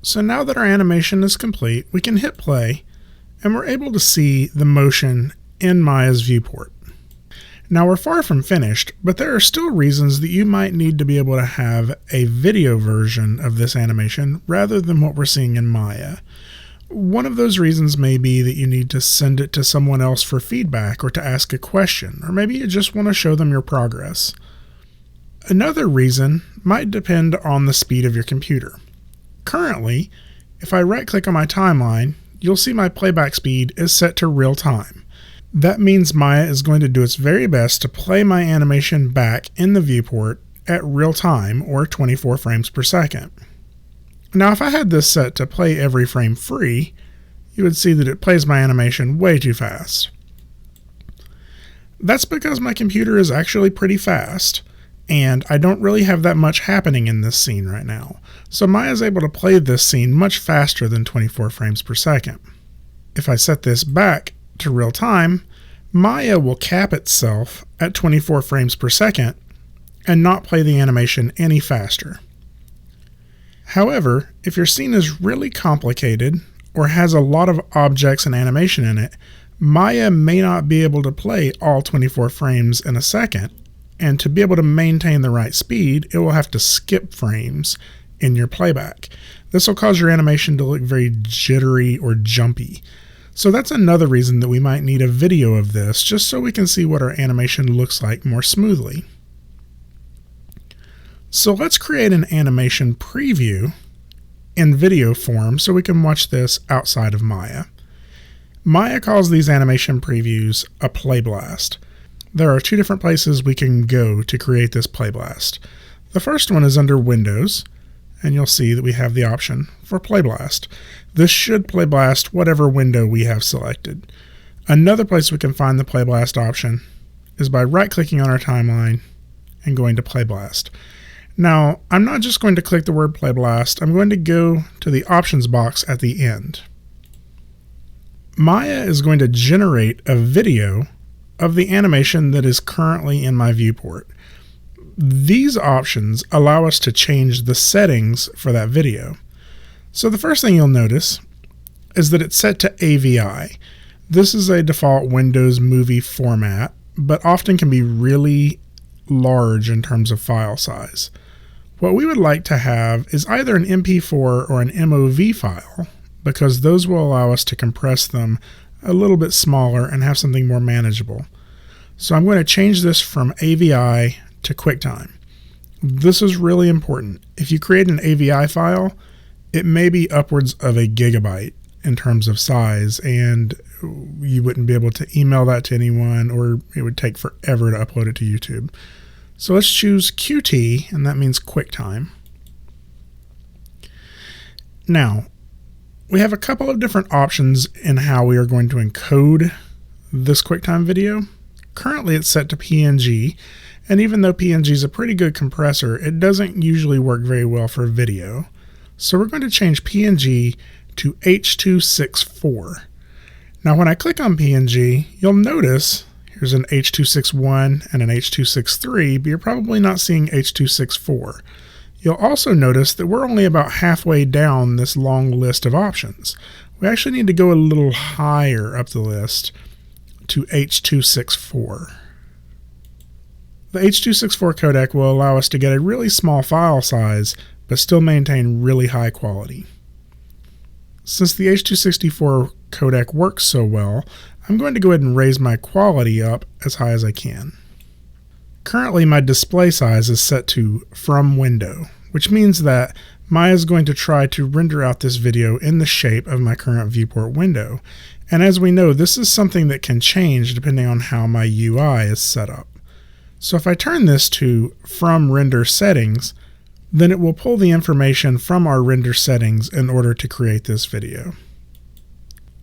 So now that our animation is complete, we can hit play and we're able to see the motion in Maya's viewport. Now we're far from finished, but there are still reasons that you might need to be able to have a video version of this animation rather than what we're seeing in Maya. One of those reasons may be that you need to send it to someone else for feedback or to ask a question, or maybe you just want to show them your progress. Another reason might depend on the speed of your computer. Currently, if I right-click on my timeline, you'll see my playback speed is set to real time. That means Maya is going to do its very best to play my animation back in the viewport at real time, or 24 frames per second. Now if I had this set to play every frame free, you would see that it plays my animation way too fast. That's because my computer is actually pretty fast, and I don't really have that much happening in this scene right now, so Maya is able to play this scene much faster than 24 frames per second. If I set this back to real time, Maya will cap itself at 24 frames per second and not play the animation any faster. However, if your scene is really complicated or has a lot of objects and animation in it, Maya may not be able to play all 24 frames in a second, and to be able to maintain the right speed, it will have to skip frames in your playback. This will cause your animation to look very jittery or jumpy. So that's another reason that we might need a video of this, just so we can see what our animation looks like more smoothly. So let's create an animation preview in video form so we can watch this outside of Maya. Maya calls these animation previews a Playblast. There are two different places we can go to create this Playblast. The first one is under Windows, and you'll see that we have the option for Playblast. This should Playblast whatever window we have selected. Another place we can find the Playblast option is by right-clicking on our timeline and going to Playblast. Now, I'm not just going to click the word Playblast, I'm going to go to the options box at the end. Maya is going to generate a video of the animation that is currently in my viewport. These options allow us to change the settings for that video. So the first thing you'll notice is that it's set to AVI. This is a default Windows movie format, but often can be really large in terms of file size. What we would like to have is either an MP4 or an MOV file, because those will allow us to compress them a little bit smaller and have something more manageable. So I'm going to change this from AVI to QuickTime. This is really important. If you create an AVI file, it may be upwards of a gigabyte in terms of size, and you wouldn't be able to email that to anyone, or it would take forever to upload it to YouTube. So let's choose QT, and that means QuickTime. Now, we have a couple of different options in how we are going to encode this QuickTime video. Currently it's set to PNG, and even though PNG is a pretty good compressor, it doesn't usually work very well for video. So we're going to change PNG to H.264. Now when I click on PNG, you'll notice here's an H.261 and an H.263, but you're probably not seeing H.264. You'll also notice that we're only about halfway down this long list of options. We actually need to go a little higher up the list to H.264. The H.264 codec will allow us to get a really small file size, but still maintain really high quality. Since the H.264 codec works so well, I'm going to go ahead and raise my quality up as high as I can. Currently my display size is set to from window, which means that Maya is going to try to render out this video in the shape of my current viewport window. And as we know, this is something that can change depending on how my UI is set up. So if I turn this to from render settings, then it will pull the information from our render settings in order to create this video.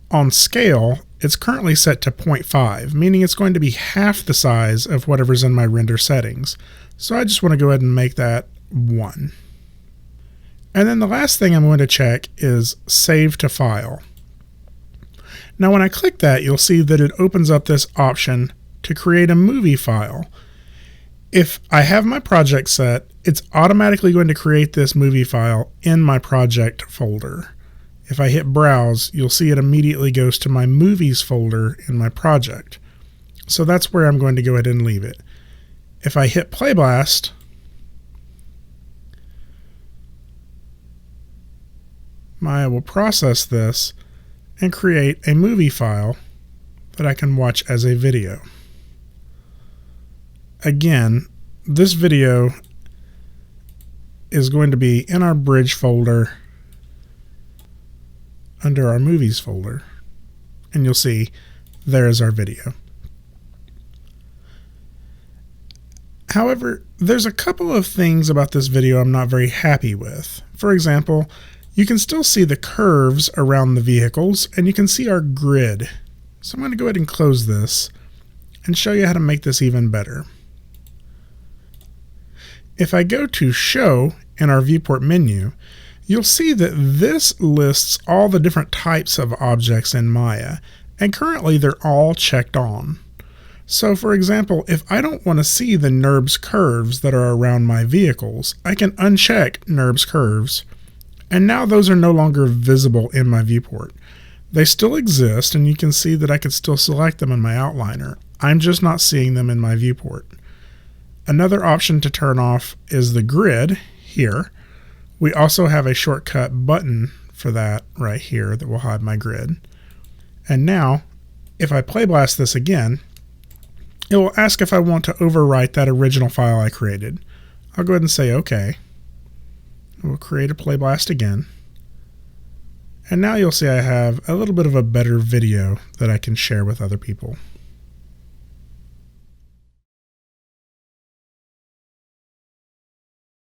On scale, it's currently set to 0.5, meaning it's going to be half the size of whatever's in my render settings. So I just want to go ahead and make that 1. And then the last thing I'm going to check is Save to File. Now when I click that, you'll see that it opens up this option to create a movie file. If I have my project set, it's automatically going to create this movie file in my project folder. If I hit browse, you'll see it immediately goes to my movies folder in my project. So that's where I'm going to go ahead and leave it. If I hit Playblast, Maya will process this and create a movie file that I can watch as a video. Again, this video is going to be in our bridge folder under our movies folder, and you'll see there's our video. However, there's a couple of things about this video I'm not very happy with. For example, you can still see the curves around the vehicles, and you can see our grid. So I'm going to go ahead and close this and show you how to make this even better. If I go to Show in our viewport menu, you'll see that this lists all the different types of objects in Maya, and currently they're all checked on. So for example, if I don't want to see the NURBS curves that are around my vehicles, I can uncheck NURBS curves, and now those are no longer visible in my viewport. They still exist, and you can see that I can still select them in my outliner. I'm just not seeing them in my viewport. Another option to turn off is the grid here. We also have a shortcut button for that right here that will hide my grid. And now, if I Playblast this again, it will ask if I want to overwrite that original file I created. I'll go ahead and say OK. We'll create a Playblast again. And now you'll see I have a little bit of a better video that I can share with other people.